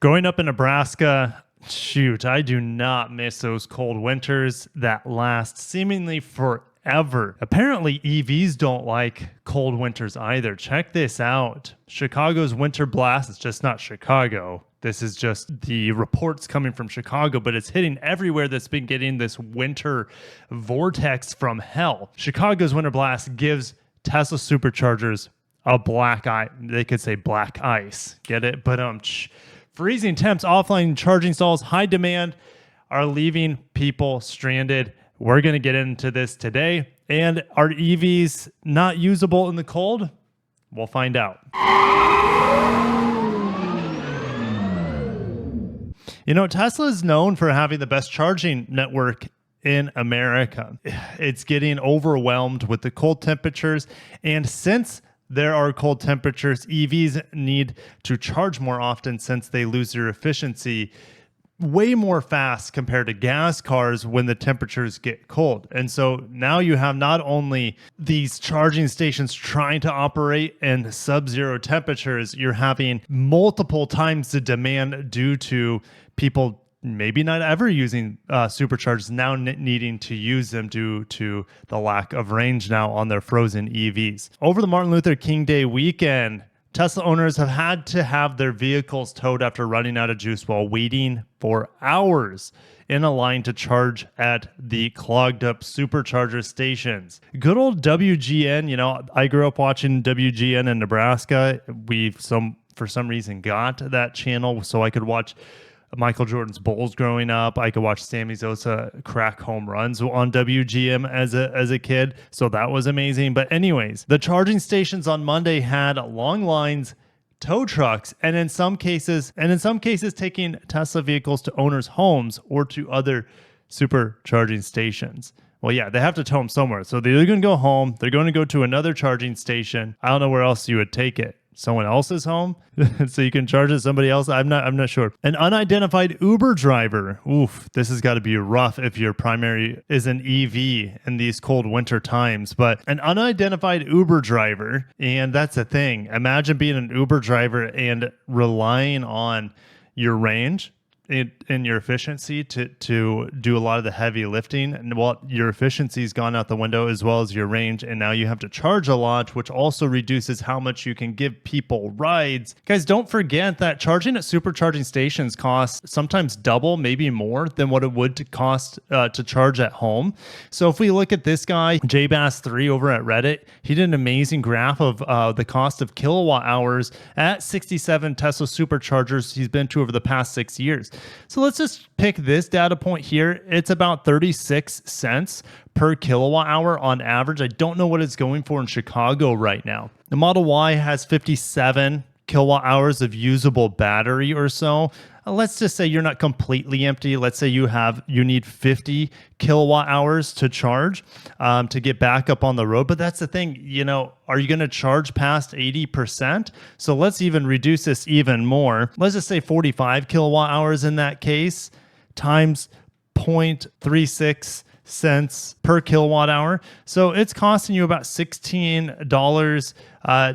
Growing up in Nebraska, shoot, I do not miss those cold winters that last seemingly forever. Apparently, EVs don't like cold winters either. Check this out. Chicago's winter blast, it's just not Chicago. This is just the reports coming from Chicago, but it's hitting everywhere that's been getting this winter vortex from hell. Chicago's winter blast gives Tesla superchargers a black eye. They could say black ice. Get it? But freezing temps, offline charging stalls, high demand are leaving people stranded. We're going to get into this today. And are EVs not usable in the cold? We'll find out. You know, Tesla is known for having the best charging network in America. It's getting overwhelmed with the cold temperatures. And since there are cold temperatures, EVs need to charge more often since they lose their efficiency way more fast compared to gas cars when the temperatures get cold. And so now you have not only these charging stations trying to operate in sub-zero temperatures, you're having multiple times the demand due to people maybe not ever using superchargers, now needing to use them due to the lack of range now on their frozen EVs. Over the Martin Luther King Day weekend, Tesla owners have had to have their vehicles towed after running out of juice while waiting for hours in a line to charge at the clogged up supercharger stations. Good old WGN, you know, I grew up watching WGN in Nebraska. For some reason got that channel so I could watch Michael Jordan's Bulls growing up. I could watch Sammy Sosa crack home runs on WGM as a kid. So that was amazing. But anyways, the charging stations on Monday had long lines, tow trucks, and in some cases taking Tesla vehicles to owners' homes or to other supercharging stations. Well, yeah, they have to tow them somewhere. So they're going to go home. They're going to go to another charging station. I don't know where else you would take it. Someone else's home so you can charge it somebody else. I'm not sure. An unidentified Uber driver. Oof, this has got to be rough if your primary is an EV in these cold winter times. But an unidentified Uber driver, and that's the thing. Imagine being an Uber driver and relying on your range in your efficiency to do a lot of the heavy lifting. And well, your efficiency's gone out the window as well as your range, and now you have to charge a lot, which also reduces how much you can give people rides. Guys, don't forget that charging at supercharging stations costs sometimes double, maybe more than what it would to cost to charge at home. So if we look at this guy, JBass3 over at Reddit, he did an amazing graph of the cost of kilowatt hours at 67 Tesla superchargers he's been to over the past 6 years. So let's just pick this data point here. It's about 36 cents per kilowatt hour on average. I don't know what it's going for in Chicago right now. The Model Y has 57 kilowatt hours of usable battery or so. Let's just say you're not completely empty. Let's say you need 50 kilowatt hours to charge to get back up on the road. But that's the thing, you know, are you going to charge past 80%? So let's even reduce this even more. Let's just say 45 kilowatt hours in that case times 0.36 cents per kilowatt hour. So it's costing you about $16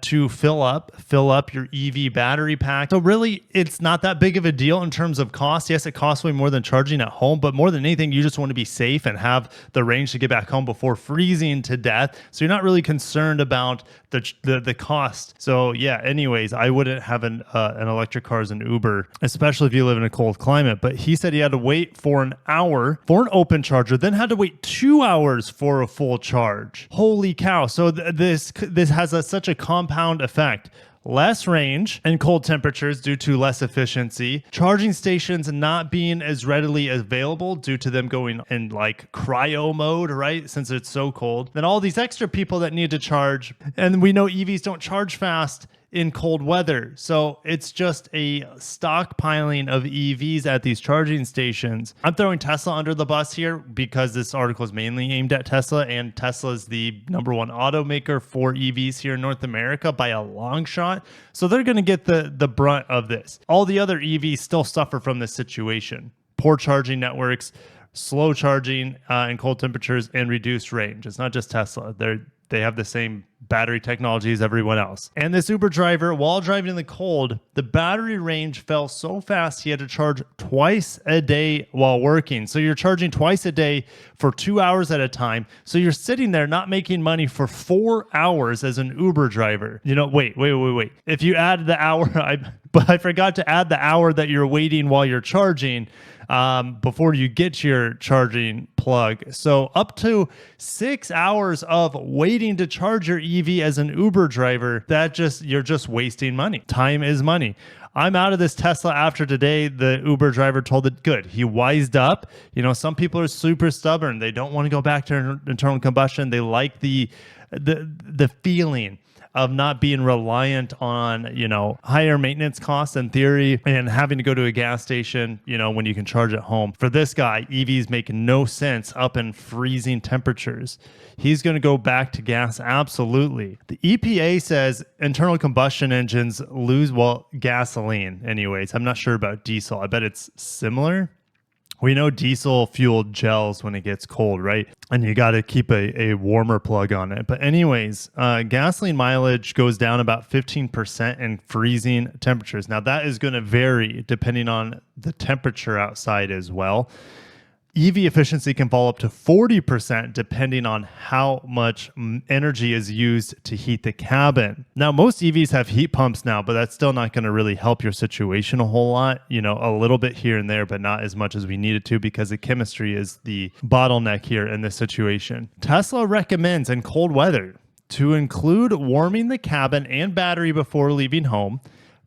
to fill up your EV battery pack. So really, it's not that big of a deal in terms of cost. Yes, it costs way more than charging at home, but more than anything, you just want to be safe and have the range to get back home before freezing to death. So you're not really concerned about the cost. So yeah, anyways, I wouldn't have an electric car as an Uber, especially if you live in a cold climate. But he said he had to wait for an hour for an open charger, then had to wait 2 hours for a full charge. Holy cow. So this has such a compound effect. Less range and cold temperatures due to less efficiency, charging stations not being as readily available due to them going in like cryo mode, right? Since it's so cold. Then all these extra people that need to charge, and we know EVs don't charge fast in cold weather. So it's just a stockpiling of EVs at these charging stations. I'm throwing Tesla under the bus here because this article is mainly aimed at Tesla, and Tesla is the number one automaker for EVs here in North America by a long shot. So they're going to get the brunt of this. All the other EVs still suffer from this situation. Poor charging networks, slow charging in cold temperatures, and reduced range. It's not just Tesla. They have the same battery technology as everyone else. And this Uber driver, while driving in the cold, the battery range fell so fast he had to charge twice a day while working. So you're charging twice a day for 2 hours at a time. So you're sitting there not making money for 4 hours as an Uber driver. Wait. If you add the hour, but I forgot to add the hour that you're waiting while you're charging before you get your charging plug. So up to 6 hours of waiting to charge your EV as an Uber driver, you're just wasting money. Time is money. I'm out of this Tesla after today. The Uber driver told it good. He wised up. Some people are super stubborn. They don't want to go back to internal combustion. They like the feeling of not being reliant on, higher maintenance costs in theory and having to go to a gas station, when you can charge at home. For this guy, EVs make no sense up in freezing temperatures. He's going to go back to gas. Absolutely. The EPA says internal combustion engines lose, gasoline anyways. I'm not sure about diesel. I bet it's similar. We know diesel fuel gels when it gets cold, right? And you got to keep a warmer plug on it. But anyways, gasoline mileage goes down about 15% in freezing temperatures. Now that is going to vary depending on the temperature outside as well. EV efficiency can fall up to 40% depending on how much energy is used to heat the cabin. Now, most EVs have heat pumps now, but that's still not going to really help your situation a whole lot. A little bit here and there, but not as much as we need it to because the chemistry is the bottleneck here in this situation. Tesla recommends in cold weather to include warming the cabin and battery before leaving home,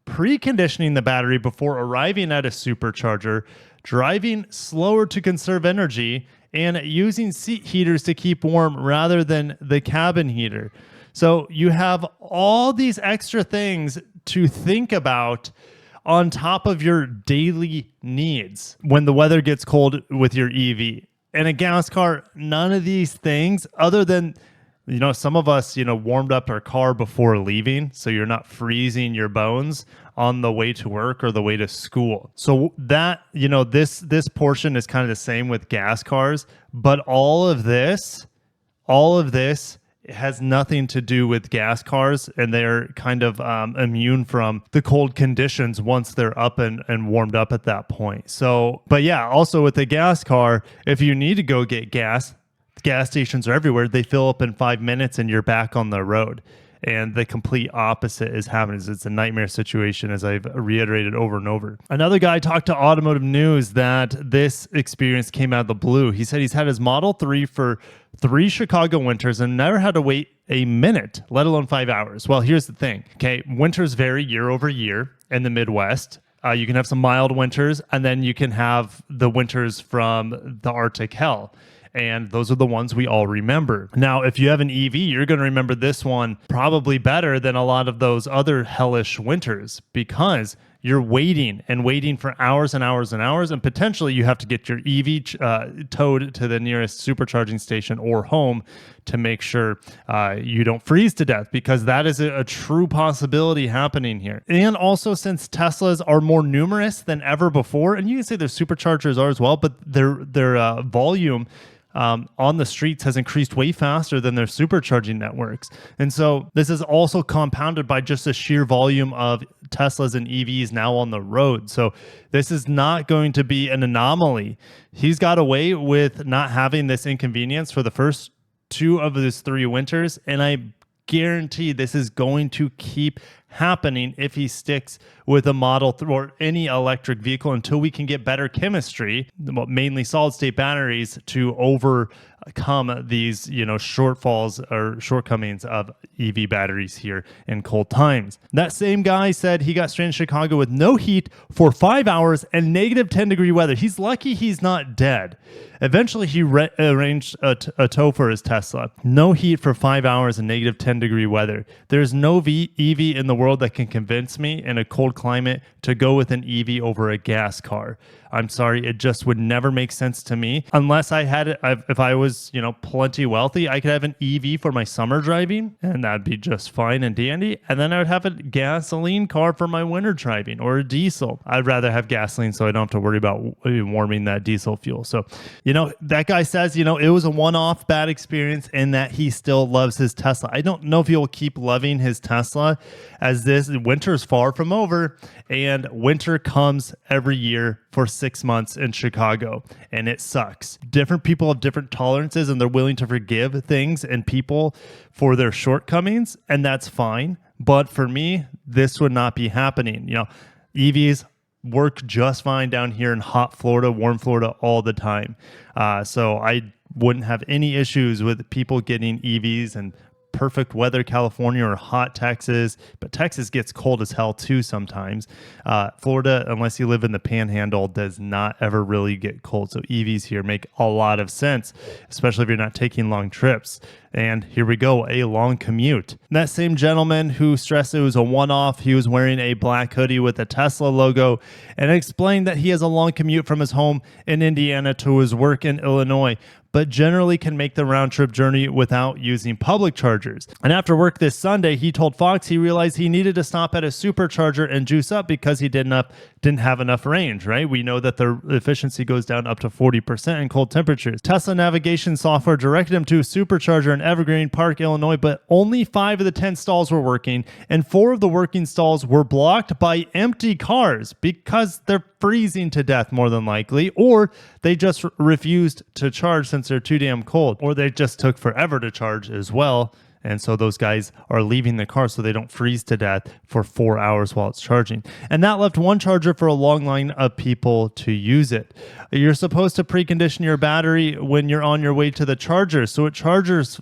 preconditioning the battery before arriving at a supercharger, driving slower to conserve energy, and using seat heaters to keep warm rather than the cabin heater. So you have all these extra things to think about on top of your daily needs when the weather gets cold with your EV. In a gas car, none of these things other than some of us, warmed up our car before leaving, so you're not freezing your bones on the way to work or the way to school. So that, this portion is kind of the same with gas cars, but all of this has nothing to do with gas cars, and they're kind of immune from the cold conditions once they're up and warmed up at that point. So, but yeah, also with the gas car, if you need to go get gas stations are everywhere. They fill up in 5 minutes and you're back on the road. And the complete opposite is happening. It's a nightmare situation, as I've reiterated over and over. Another guy talked to Automotive News that this experience came out of the blue. He said he's had his Model 3 for 3 Chicago winters and never had to wait a minute, let alone 5 hours. Well, here's the thing. Okay, winters vary year over year in the Midwest. You can have some mild winters, and then you can have the winters from the Arctic hell. And those are the ones we all remember. Now, if you have an EV, you're going to remember this one probably better than a lot of those other hellish winters because you're waiting for hours and hours and hours, and potentially you have to get your EV towed to the nearest supercharging station or home to make sure you don't freeze to death, because that is a true possibility happening here. And also, since Teslas are more numerous than ever before, and you can say their superchargers are as well, but their volume on the streets has increased way faster than their supercharging networks. And so this is also compounded by just the sheer volume of Teslas and EVs now on the road. So this is not going to be an anomaly. He's got away with not having this inconvenience for the first 2 of his 3 winters, and I guarantee this is going to keep happening if he sticks with a Model 3 or any electric vehicle until we can get better chemistry, mainly solid state batteries, to overcome these shortfalls or shortcomings of EV batteries here in cold times. That same guy said he got stranded in Chicago with no heat for 5 hours and negative 10-degree weather. He's lucky he's not dead. Eventually, he arranged a tow for his Tesla. No heat for 5 hours and negative 10-degree weather. There's no EV in the world that can convince me in a cold climate to go with an EV over a gas car. I'm sorry, it just would never make sense to me unless if I was, plenty wealthy, I could have an EV for my summer driving, and that'd be just fine and dandy. And then I would have a gasoline car for my winter driving, or a diesel. I'd rather have gasoline so I don't have to worry about warming that diesel fuel. So, that guy says, it was a one-off bad experience and that he still loves his Tesla. I don't know if he'll keep loving his Tesla, as this winter is far from over, and winter comes every year for 6 months in Chicago, and it sucks. Different people have different tolerances, and they're willing to forgive things and people for their shortcomings, and that's fine. But for me, this would not be happening. EVs work just fine down here in hot Florida, warm Florida all the time. So I wouldn't have any issues with people getting EVs and perfect weather California or hot Texas, but Texas gets cold as hell too sometimes. Florida, unless you live in the Panhandle, does not ever really get cold. So EVs here make a lot of sense, especially if you're not taking long trips. And here we go, a long commute. That same gentleman who stressed it was a one-off, he was wearing a black hoodie with a Tesla logo and explained that he has a long commute from his home in Indiana to his work in Illinois, but generally can make the round-trip journey without using public chargers. And after work this Sunday, he told Fox he realized he needed to stop at a supercharger and juice up because he didn't have enough range, right? We know that the efficiency goes down up to 40% in cold temperatures. Tesla navigation software directed him to a supercharger in Evergreen Park, Illinois, but only 5 of the 10 stalls were working, and 4 of the working stalls were blocked by empty cars because they're freezing to death more than likely, or they just refused to charge since they're too damn cold, or they just took forever to charge as well. And so those guys are leaving the car so they don't freeze to death for 4 hours while it's charging. And that left one charger for a long line of people to use it. You're supposed to precondition your battery when you're on your way to the charger, so it charges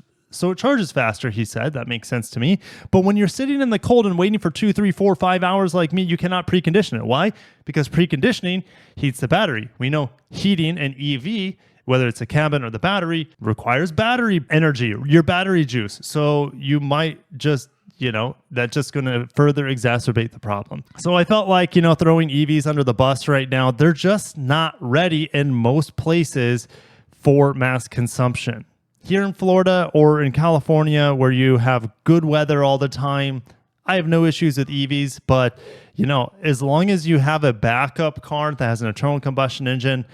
faster, he said. That makes sense to me. But when you're sitting in the cold and waiting for 2, 3, 4, 5 hours like me, you cannot precondition it. Why? Because preconditioning heats the battery. We know heating an EV, whether it's a cabin or the battery, requires battery energy, your battery juice. So you might just, that's just going to further exacerbate the problem. So I felt like, throwing EVs under the bus right now, they're just not ready in most places for mass consumption. Here in Florida or in California, where you have good weather all the time, I have no issues with EVs, but as long as you have a backup car that has an internal combustion engine,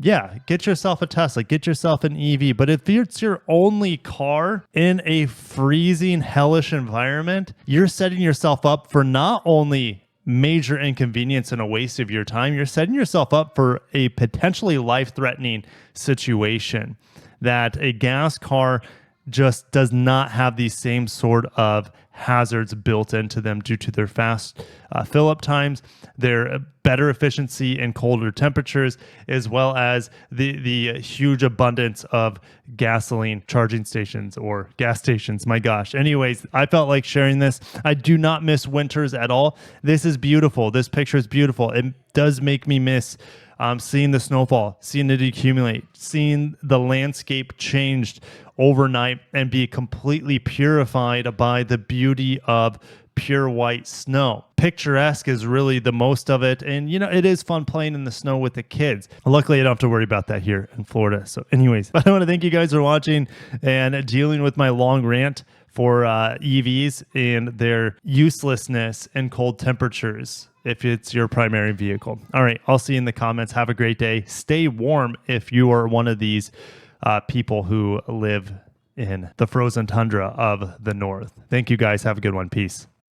yeah, get yourself a Tesla, get yourself an EV. But if it's your only car in a freezing, hellish environment, you're setting yourself up for not only major inconvenience and a waste of your time, you're setting yourself up for a potentially life-threatening situation that a gas car just does not have the same sort of hazards built into them due to their fast fill-up times, their better efficiency in colder temperatures, as well as the huge abundance of gasoline charging stations or gas stations. My gosh. Anyways, I felt like sharing this. I do not miss winters at all. This is beautiful. This picture is beautiful. It does make me miss seeing the snowfall, seeing it accumulate, seeing the landscape changed overnight and be completely purified by the beauty of pure white snow. Picturesque is really the most of it. And, it is fun playing in the snow with the kids. Luckily, I don't have to worry about that here in Florida. So anyways, I want to thank you guys for watching and dealing with my long rant for EVs and their uselessness in cold temperatures if it's your primary vehicle. All right, I'll see you in the comments. Have a great day. Stay warm if you are one of these people who live in the frozen tundra of the north. Thank you guys. Have a good one. Peace.